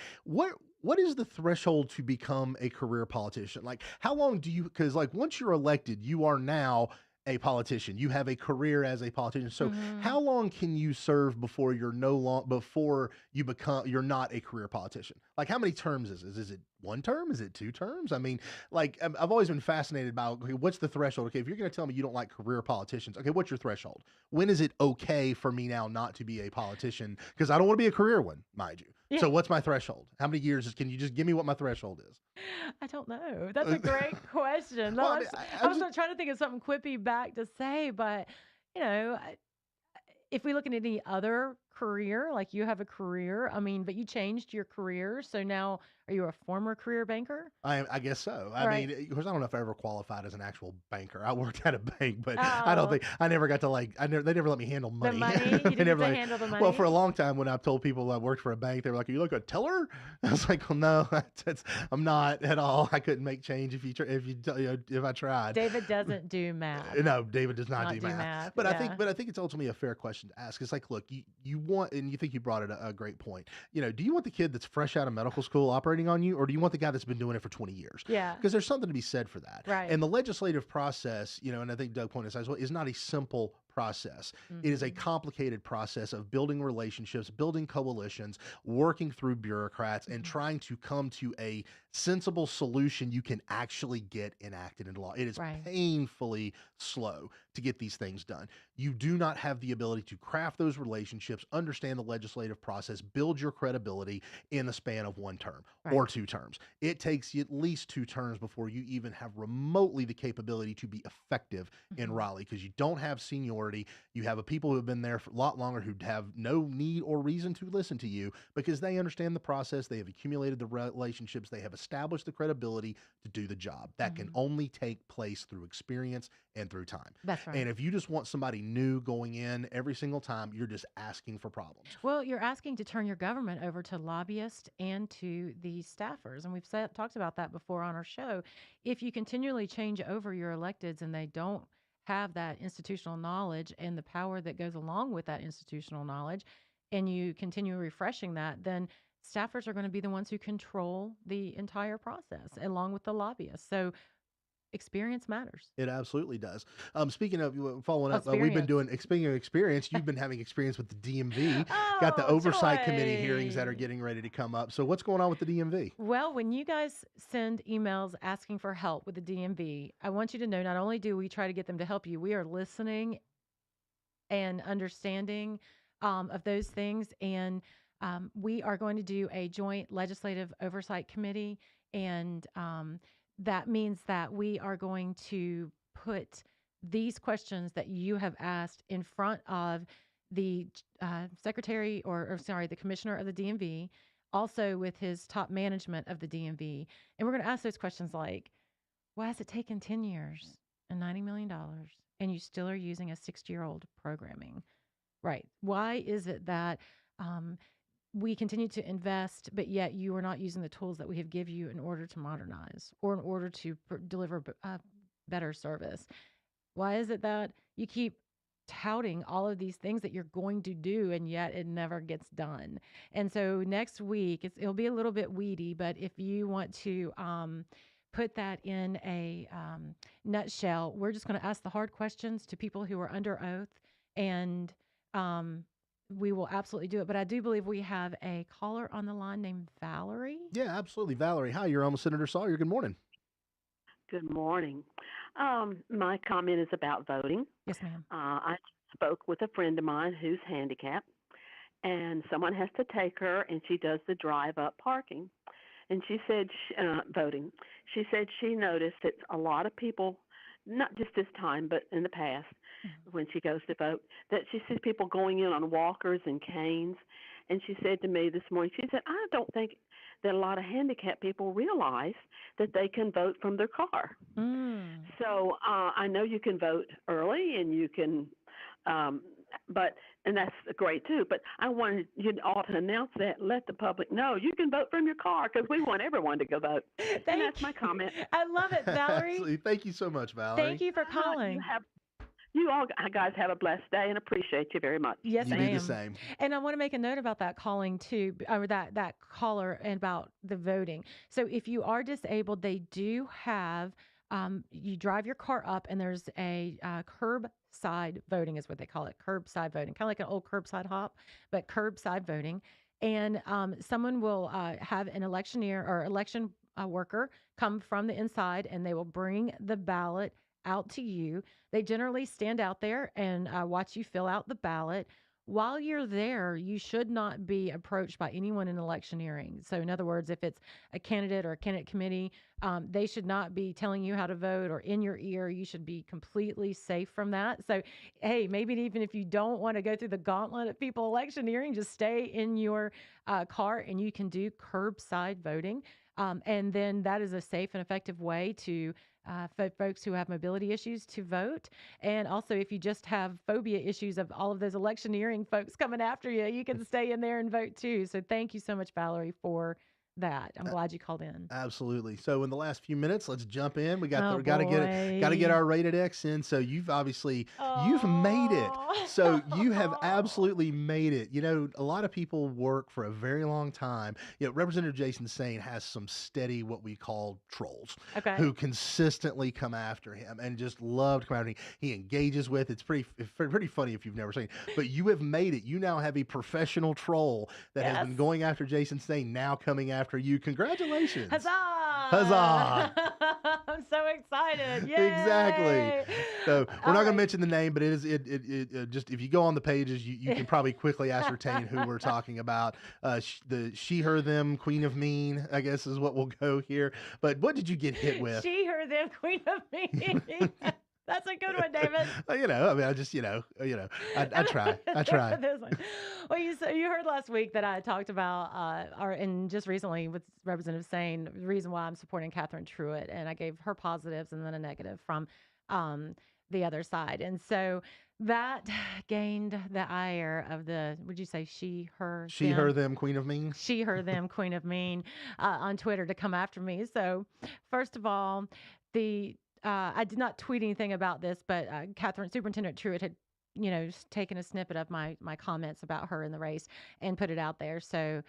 what is the threshold to become a career politician? Like, how long do you, because like once you're elected, you are now a politician. You have a career as a politician. So how long can you serve before you're you're not a career politician? Like, how many terms is it? Is it one term? Is it 2 terms? I mean, like, I've always been fascinated by, okay, what's the threshold? Okay, if you're going to tell me you don't like career politicians, okay, what's your threshold? When is it okay for me now not to be a politician? Because I don't want to be a career one, mind you. Yeah. So what's my threshold? How many years can you just give me what my threshold is? I don't know. That's a great question. I was trying to think of something quippy back to say, but if we look at any other career? Like you have a career? I mean, but you changed your career. So now are you a former career banker? I guess so. I Right. mean, of course, I don't know if I ever qualified as an actual banker. I worked at a bank, but I don't Oh, think I never got to they never let me handle the money. money. You They didn't get never to like, handle the well, for a money? long time when I've told people I worked for a bank, they were like, "Are you like a teller?" I was like, "Well, no, I'm not at all. I couldn't make change if I tried." David doesn't do math. No, David does not Not do do math. math. But Yeah. I think it's ultimately a fair question to ask. It's like, look, you want, and you think you brought it a great point. Do you want the kid that's fresh out of medical school operating on you, or do you want the guy that's been doing it for 20 years? Yeah. Because there's something to be said for that. Right. And the legislative process, and I think Doug pointed this out as well, is not a simple process. It is a Mhm. complicated process of building relationships, building coalitions, working through bureaucrats, and Mhm. trying to come to a sensible solution you can actually get enacted into law. It is Right. painfully slow to get these things done. You do not have the ability to craft those relationships, understand the legislative process, build your credibility in the span of one term Right. or two terms. It takes you at least two terms before you even have remotely the capability to be effective in Mhm. Raleigh, because you don't have seniority. You have a people who have been there for a lot longer who have no need or reason to listen to you because they understand the process. They have accumulated the relationships. They have established the credibility to do the job. That can Mhm. only take place through experience and through time. That's right. And if you just want somebody new going in every single time, you're just asking for problems. Well, you're asking to turn your government over to lobbyists and to the staffers. And we've talked about that before on our show. If you continually change over your electeds and they don't have that institutional knowledge and the power that goes along with that institutional knowledge, and you continue refreshing that, then staffers are going to be the ones who control the entire process along with the lobbyists. So experience matters. It absolutely does. Speaking of following up, we've been Experience. doing, speaking of experience, you've been having experience with the DMV, got the Oh, oversight committee hearings that are joy. getting ready to come up. So what's going on with the DMV? Well, when you guys send emails asking for help with the DMV, I want you to know not only do we try to get them to help you, we are listening and understanding of those things. And we are going to do a joint legislative oversight committee. And that means that we are going to put these questions that you have asked in front of the secretary or sorry, the commissioner of the DMV, also with his top management of the DMV. And we're going to ask those questions like, why has it taken 10 years and $90 million and you still are using a 60-year-old programming? Right. Why is it that um, we continue to invest, but yet you are not using the tools that we have give you in order to modernize or in order to deliver better service? Why is it that you keep touting all of these things that you're going to do and yet it never gets done? And so next week, it'll be a little bit weedy, but if you want to put that in a nutshell, we're just going to ask the hard questions to people who are under oath, and um, we will absolutely do it. But I do believe we have a caller on the line named Valerie. Yeah, absolutely. Valerie, hi, you're on with Senator Sawyer. Good morning. Good morning. My comment is about voting. Yes, ma'am. I spoke with a friend of mine who's handicapped, and someone has to take her, and she does the drive-up parking. And she said, voting. She said she noticed that a lot of people, not just this time, but in the past, when she goes to vote, that she sees people going in on walkers and canes. And she said to me this morning, she said, I don't think that a lot of handicapped people realize that they can vote from their car. Mm. So I know you can vote early and you can, and that's great too. But I wanted you all to announce that, let the public know you can vote from your car because we want everyone to go vote. And that's my comment. I love it, Valerie. Absolutely. Thank you so much, Valerie. Thank you for calling. You all guys have a blessed day and appreciate you very much. Yes, You ma'am. do the same. And I want to make a note about that calling too, or that caller and about the voting. So if you are disabled, they do have. You drive your car up, and there's a curbside voting is what they call it, curbside voting, kind of like an old curbside hop, but curbside voting. And someone will have an electioneer or election worker come from the inside, and they will bring the ballot out to you. They generally stand out there and watch you fill out the ballot. while you're there, you should not be approached by anyone in electioneering. So, in other words, if it's a candidate or a candidate committee, they should not be telling you how to vote or in your ear. You should be completely safe from that. So, hey, maybe even if you don't want to go through the gauntlet of people electioneering, just stay in your car and you can do curbside voting. And then that is a safe and effective way to for folks who have mobility issues to vote. And also, if you just have phobia issues of all of those electioneering folks coming after you, you can stay in there and vote too. So thank you so much, Valerie, for that. I'm glad you called in. Absolutely. So in the last few minutes, let's jump in. We got Oh, got to get boy. our rated X in. So you've made it. So you have absolutely made it. You know, a lot of people work for a very long time. You know, Representative Jason Saine has some steady what we call trolls Okay. who consistently come after him and just love to come after him. He engages with. It's pretty funny if you've never seen. But you have made it. You now have a professional troll that has been going after Jason Saine, now coming after you. Congratulations. Huzzah! Huzzah! I'm so excited. Yay! Exactly. So we're not going right. to mention the name, but it just if you go on the pages, you can probably quickly ascertain who we're talking about. The she, her, them, Queen of Mean, I guess is what we'll go here. But what did you get hit with? She, her, them, Queen of Me. That's a good one, David. You know, I mean, I just, I try. This one. Well, you heard last week that I talked about, and just recently with Representative Saine, the reason why I'm supporting Catherine Truitt, and I gave her positives and then a negative from the other side. And so that gained the ire of would you say she, her, she, them? her, them, Queen of Mean? She, her, them, Queen of Mean on Twitter to come after me. So first of all, I did not tweet anything about this, but Superintendent Truitt had, taken a snippet of my comments about her in the race and put it out there. So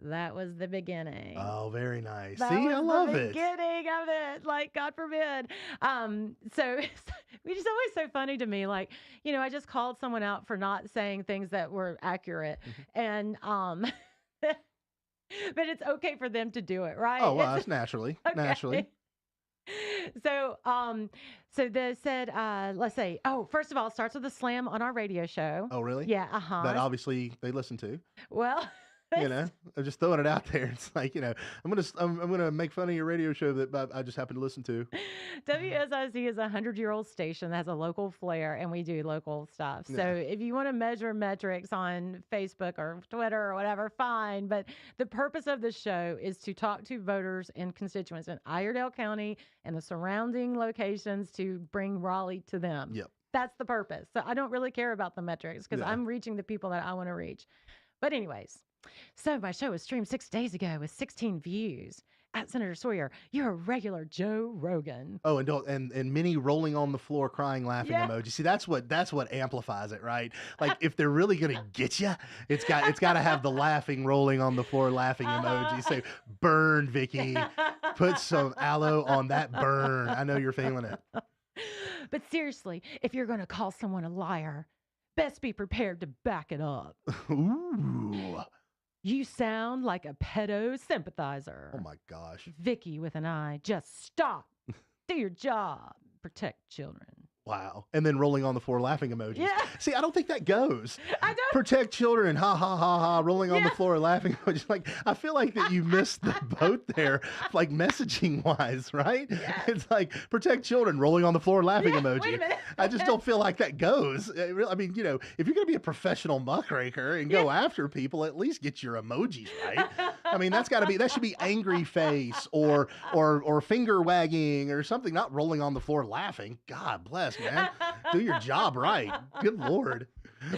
that was the beginning. Oh, very nice. That See, was I love the it. beginning of it. Like, God forbid. So it's always so funny to me. Like, I just called someone out for not saying things that were accurate, and but it's okay for them to do it, right? Oh, well, that's naturally. So, they said, let's say, first of all, it starts with a slam on our radio show. Oh, really? Yeah. Uh-huh. That obviously they listen to. Well, I'm just throwing it out there. It's like, I'm gonna make fun of your radio show that I just happen to listen to. WSIC is a 100-year-old station that has a local flair, and we do local stuff. So if you want to measure metrics on Facebook or Twitter or whatever, fine. But the purpose of the show is to talk to voters and constituents in Iredell County and the surrounding locations to bring Raleigh to them. Yep. That's the purpose. So I don't really care about the metrics because I'm reaching the people that I want to reach. But anyways, so my show was streamed 6 days ago with 16 views. At Senator Sawyer, you're a regular Joe Rogan. Oh, and many rolling on the floor, crying, laughing emoji. See, that's what amplifies it, right? Like if they're really gonna get you, it's got to have the laughing, rolling on the floor, laughing emoji. So burn, Vicky. Put some aloe on that burn. I know you're feeling it. But seriously, if you're gonna call someone a liar, best be prepared to back it up. Ooh. You sound like a pedo sympathizer. Oh my gosh. Vicky with an I. Just stop. Do your job. Protect children. Wow. And then rolling on the floor laughing emojis. Yeah. See, I don't think that goes. I don't. Protect children. Ha ha ha ha. Rolling on the floor laughing emojis. Like, I feel like that you missed the boat there, like messaging wise, right? Yeah. It's like protect children, rolling on the floor laughing emoji. Wait a minute. I just don't feel like that goes. I mean, if you're going to be a professional muckraker and go after people, at least get your emojis right. I mean, that should be angry face or finger wagging or something, not rolling on the floor laughing. God bless, man. Do your job right. Good Lord.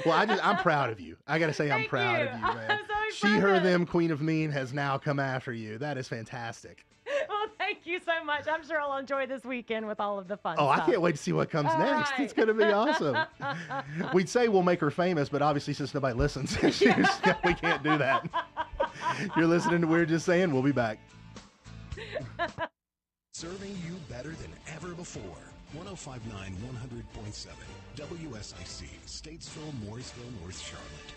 Well, I'm proud of you. I got to say, I'm proud of you, man. So She, her, them, Queen of Mean has now come after you. That is fantastic. Well, thank you so much. I'm sure I'll enjoy this weekend with all of the fun Oh, stuff. I can't wait to see what comes next. Right. It's going to be awesome. We'd say we'll make her famous, but obviously since nobody listens, we can't do that. You're listening to We're Just Saying. We'll be back. Serving you better than ever before. 105.9, 100.7. WSIC, Statesville, Mooresville, North Charlotte.